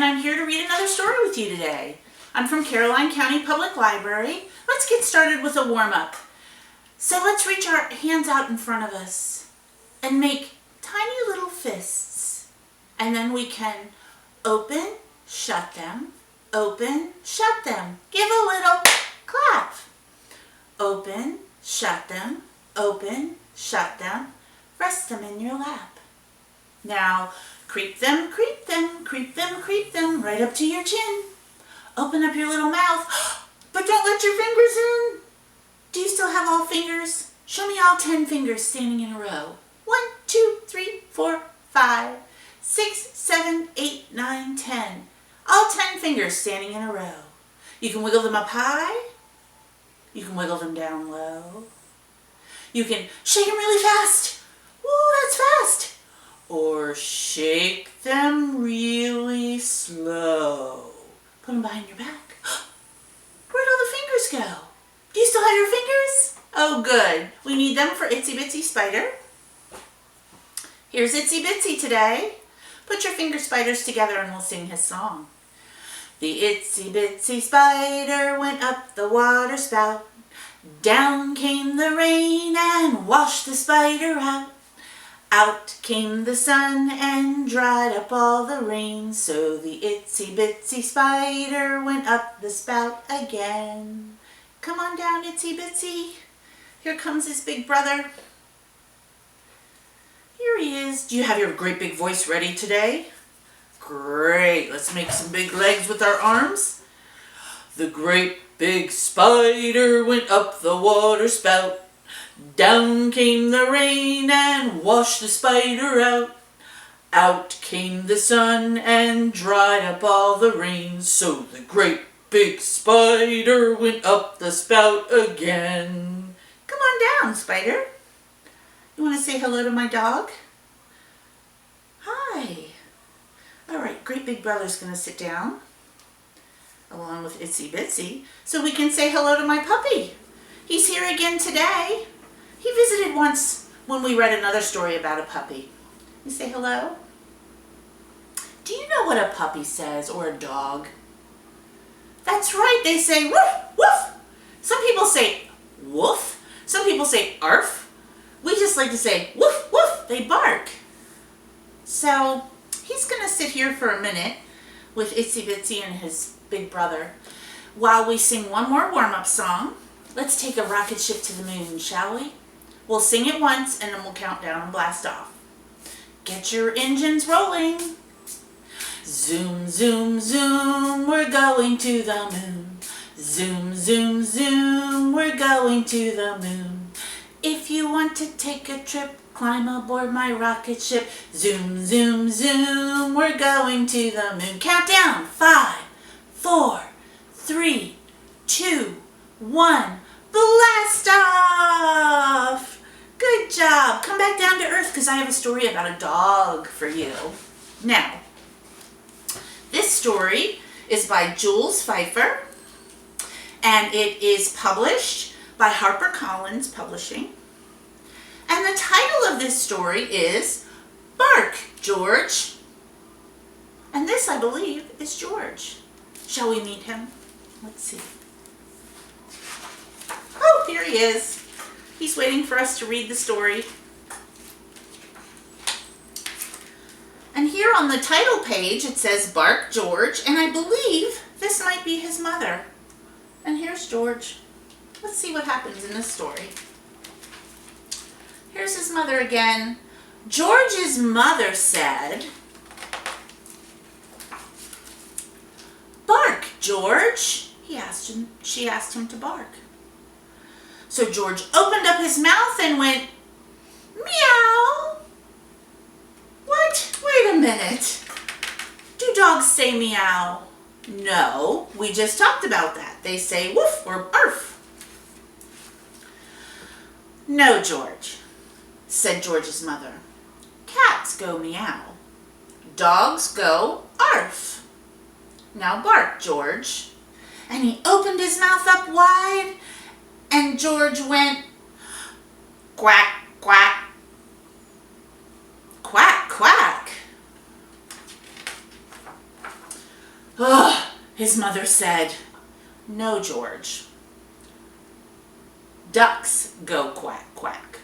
and I'm here to read another story with you today. I'm from Caroline County Public Library. Let's get started with a warm-up. So let's reach our hands out in front of us and make tiny little fists. And then we can open, shut them, open, shut them. Give a little clap. Open, shut them, open, shut them. Rest them in your lap. Now, creep them, creep them, creep them, creep them, right up to your chin. Open up your little mouth, but don't let your fingers in. Do you still have all fingers? Show me all 10 fingers standing in a row. 1, 2, 3, 4, 5, 6, 7, 8, 9, 10. All 10 fingers standing in a row. You can wiggle them up high. You can wiggle them down low. You can shake them really fast. Ooh, that's fast. Or shake them really slow. Put them behind your back. Where'd all the fingers go? Do you still have your fingers? Oh, good. We need them for Itsy Bitsy Spider. Here's Itsy Bitsy today. Put your finger spiders together and we'll sing his song. The itsy bitsy spider went up the water spout. Down came the rain and washed the spider out. Out came the sun and dried up all the rain. So the itsy bitsy spider went up the spout again. Come on down, Itsy Bitsy. Here comes his big brother. Here he is. Do you have your great big voice ready today? Great. Let's make some big legs with our arms. The great big spider went up the water spout. Down came the rain and washed the spider out. Out came the sun and dried up all the rain. So the great big spider went up the spout again. Come on down, Spider. You want to say hello to my dog? Hi. All right, great big brother's going to sit down along with Itsy Bitsy so we can say hello to my puppy. He's here again today. He visited once when we read another story about a puppy. You say hello? Do you know what a puppy says, or a dog? That's right, they say woof, woof. Some people say woof. Some people say arf. We just like to say woof, woof. They bark. So he's going to sit here for a minute with Itsy Bitsy and his big brother while we sing one more warm-up song. Let's take a rocket ship to the moon, shall we? We'll sing it once and then we'll count down and blast off. Get your engines rolling. Zoom, zoom, zoom, we're going to the moon. Zoom, zoom, zoom, we're going to the moon. If you want to take a trip, climb aboard my rocket ship. Zoom, zoom, zoom, we're going to the moon. Count down. 5, 4, 3, 2, 1. Blast off! Good job. Come back down to earth because I have a story about a dog for you. Now, this story is by Jules Feiffer, and it is published by HarperCollins Publishing. And the title of this story is Bark, George. And this, I believe, is George. Shall we meet him? Let's see. Oh, here he is. He's waiting for us to read the story. And here on the title page it says Bark George, and I believe this might be his mother. And here's George. Let's see what happens in this story. Here's his mother again. George's mother said, "Bark, George." She asked him to bark. So George opened up his mouth and went, meow. What? Wait a minute. Do dogs say meow? No, we just talked about that. They say woof or arf. No, George, said George's mother. Cats go meow. Dogs go arf. Now bark, George. And he opened his mouth up wide, and George went quack, quack, quack, quack. his mother said, "No, George. Ducks go quack, quack.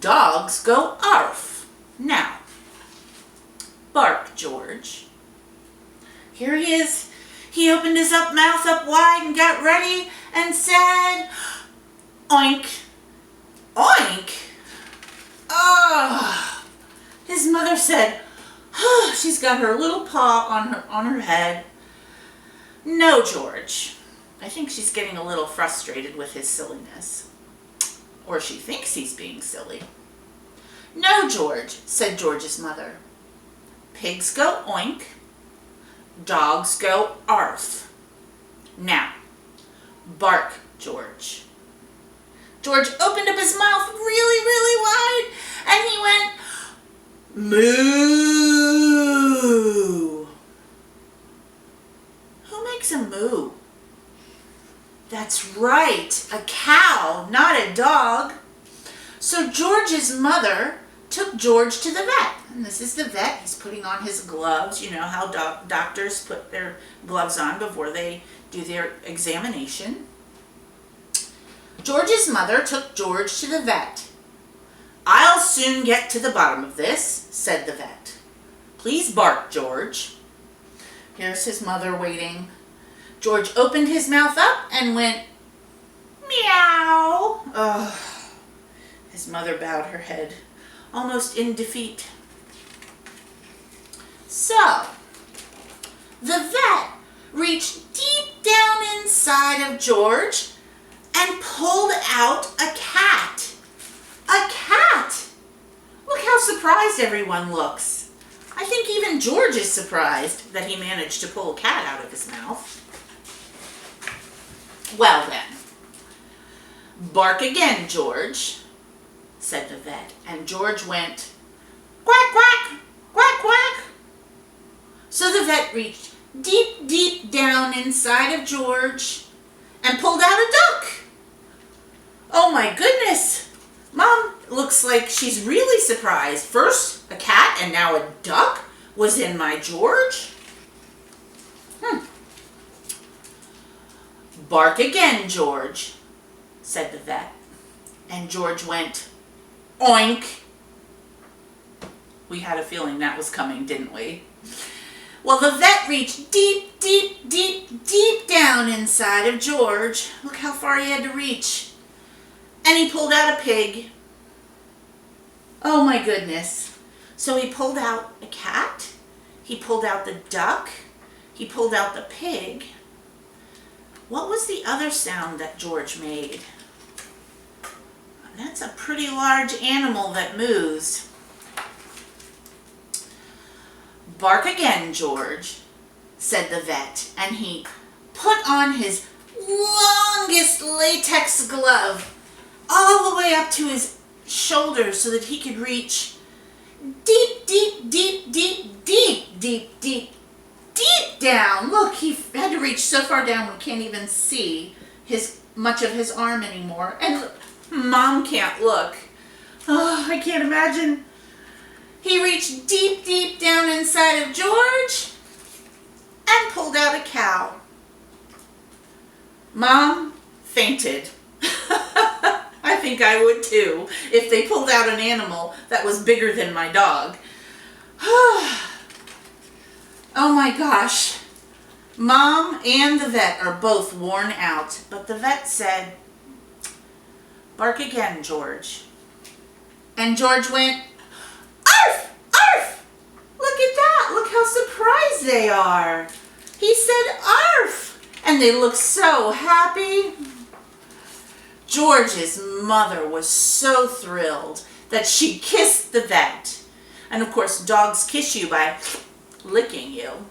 Dogs go arf. Now, bark, George." Here he is. He opened his mouth up wide and got ready and said, "Oink, oink." Oh, his mother said, oh, she's got her little paw on her head. "No, George." I think she's getting a little frustrated with his silliness. Or she thinks he's being silly. "No, George," said George's mother. "Pigs go oink. Dogs go arf. Now, bark, George." George opened up his mouth really, really wide, and he went, "Moo." Who makes a moo? That's right, a cow, not a dog. So George's mother took George to the vet. And this is the vet. He's putting on his gloves. You know how doctors put their gloves on before they do their examination. George's mother took George to the vet. "I'll soon get to the bottom of this," said the vet. "Please bark, George." Here's his mother waiting. George opened his mouth up and went, "Meow." Oh, his mother bowed her head, almost in defeat. So, the vet reached deep down inside of George and pulled out a cat. A cat! Look how surprised everyone looks. I think even George is surprised that he managed to pull a cat out of his mouth. "Well then, bark again, George," said the vet, and George went, "Quack, quack, quack, quack." So the vet reached deep, deep down inside of George and pulled out a duck. Oh my goodness, Mom looks like she's really surprised. First a cat and now a duck was in my George. "Bark again, George," said the vet. And George went, "Oink." We had a feeling that was coming, didn't we? Well, the vet reached deep, deep, deep, deep down inside of George. Look how far he had to reach. And he pulled out a pig. Oh my goodness. So he pulled out a cat, he pulled out the duck, he pulled out the pig. What was the other sound that George made? That's a pretty large animal that moves. "Bark again, George," said the vet, and he put on his longest latex glove all the way up to his shoulders so that he could reach deep, deep, deep, deep, deep, deep, deep, deep down. Look, he had to reach so far down we can't even see much of his arm anymore. And Mom can't look. Oh, I can't imagine. He reached deep, deep down inside of George and pulled out a cow. Mom fainted. I think I would too if they pulled out an animal that was bigger than my dog. Oh my gosh. Mom and the vet are both worn out, but the vet said, "Bark again, George." And George went, "Arf! Arf!" Look at that. Look how surprised they are. He said, "Arf!" And they look so happy. George's mother was so thrilled that she kissed the vet. And of course, dogs kiss you by licking you.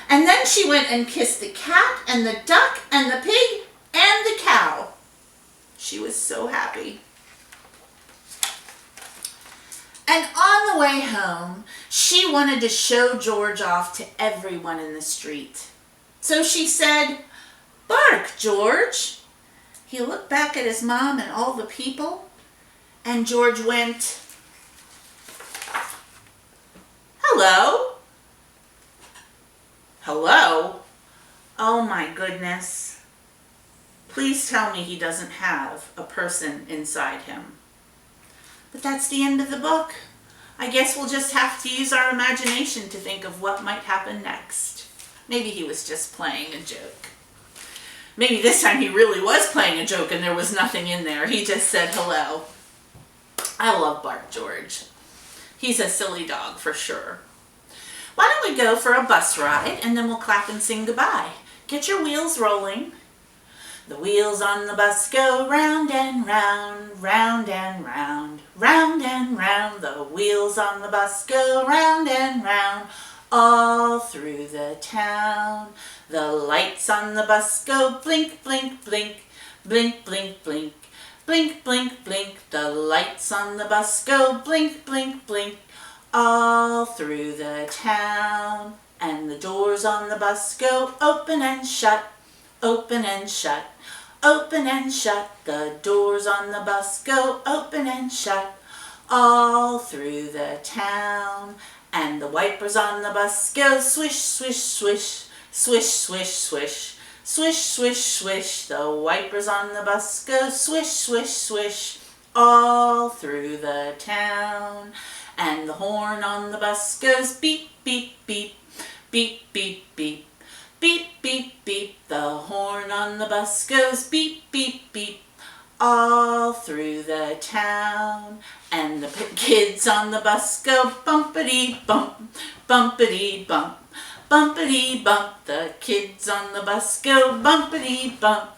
And then she went and kissed the cat and the duck and the pig and the cow. She was so happy. And on the way home, she wanted to show George off to everyone in the street. So she said, "Bark, George." He looked back at his mom and all the people, and George went, "Hello." Hello? goodness. Please tell me he doesn't have a person inside him. But that's the end of the book. I guess we'll just have to use our imagination to think of what might happen next. Maybe he was just playing a joke. Maybe this time he really was playing a joke and there was nothing in there. He just said hello. I love Bark George. He's a silly dog for sure. Why don't we go for a bus ride and then we'll clap and sing goodbye. Get your wheels rolling. The wheels on the bus go round and round, round and round, round and round. The wheels on the bus go round and round, all through the town. The lights on the bus go blink, blink, blink, blink, blink, blink, blink, blink, blink. The lights on the bus go blink, blink, blink, all through the town. And the doors on the bus go open and shut, open and shut, open and shut. The doors on the bus go open and shut, all through the town. And the wipers on the bus go swish, swish, swish, swish, swish, swish, swish, swish, swish. The wipers on the bus go swish, swish, swish, all through the town. And the horn on the bus goes beep, beep, beep, beep, beep, beep, beep, beep, beep. The horn on the bus goes beep, beep, beep, all through the town. And the kids on the bus go bumpity bump, bumpity bump, bumpity bump. The kids on the bus go bumpity bump,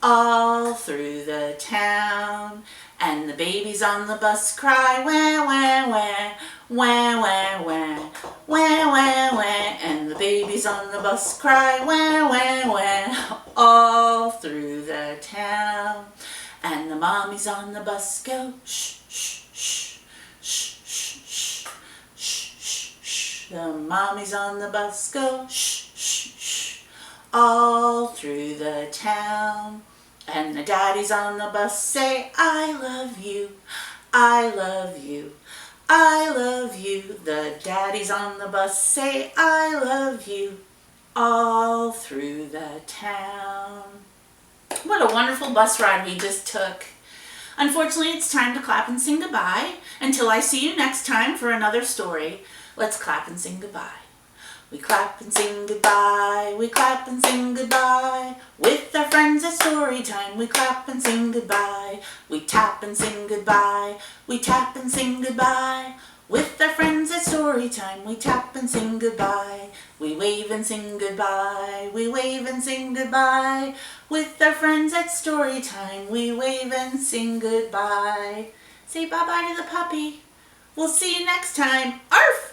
all through the town. And the babies on the bus cry wah, wah, wah, wah, wah, wah, wah, wah, wah. And the babies on the bus cry wah, wah, wah, all through the town. And the mommies on the bus go shh, shh, shh, shh, shh, shh, shh, shh, shh. The mommies on the bus go shh, shh, shh, all through the town. And the daddies on the bus say, I love you, I love you, I love you. The daddies on the bus say, I love you, all through the town. What a wonderful bus ride we just took. Unfortunately, it's time to clap and sing goodbye. Until I see you next time for another story, let's clap and sing goodbye. We clap and sing goodbye, we clap and sing goodbye. With our friends at story time, we clap and sing goodbye. We tap and sing goodbye, we tap and sing goodbye. With our friends at story time, we tap and sing goodbye. We wave and sing goodbye, we wave and sing goodbye. With our friends at story time, we wave and sing goodbye. Say bye-bye to the puppy. We'll see you next time. Arf!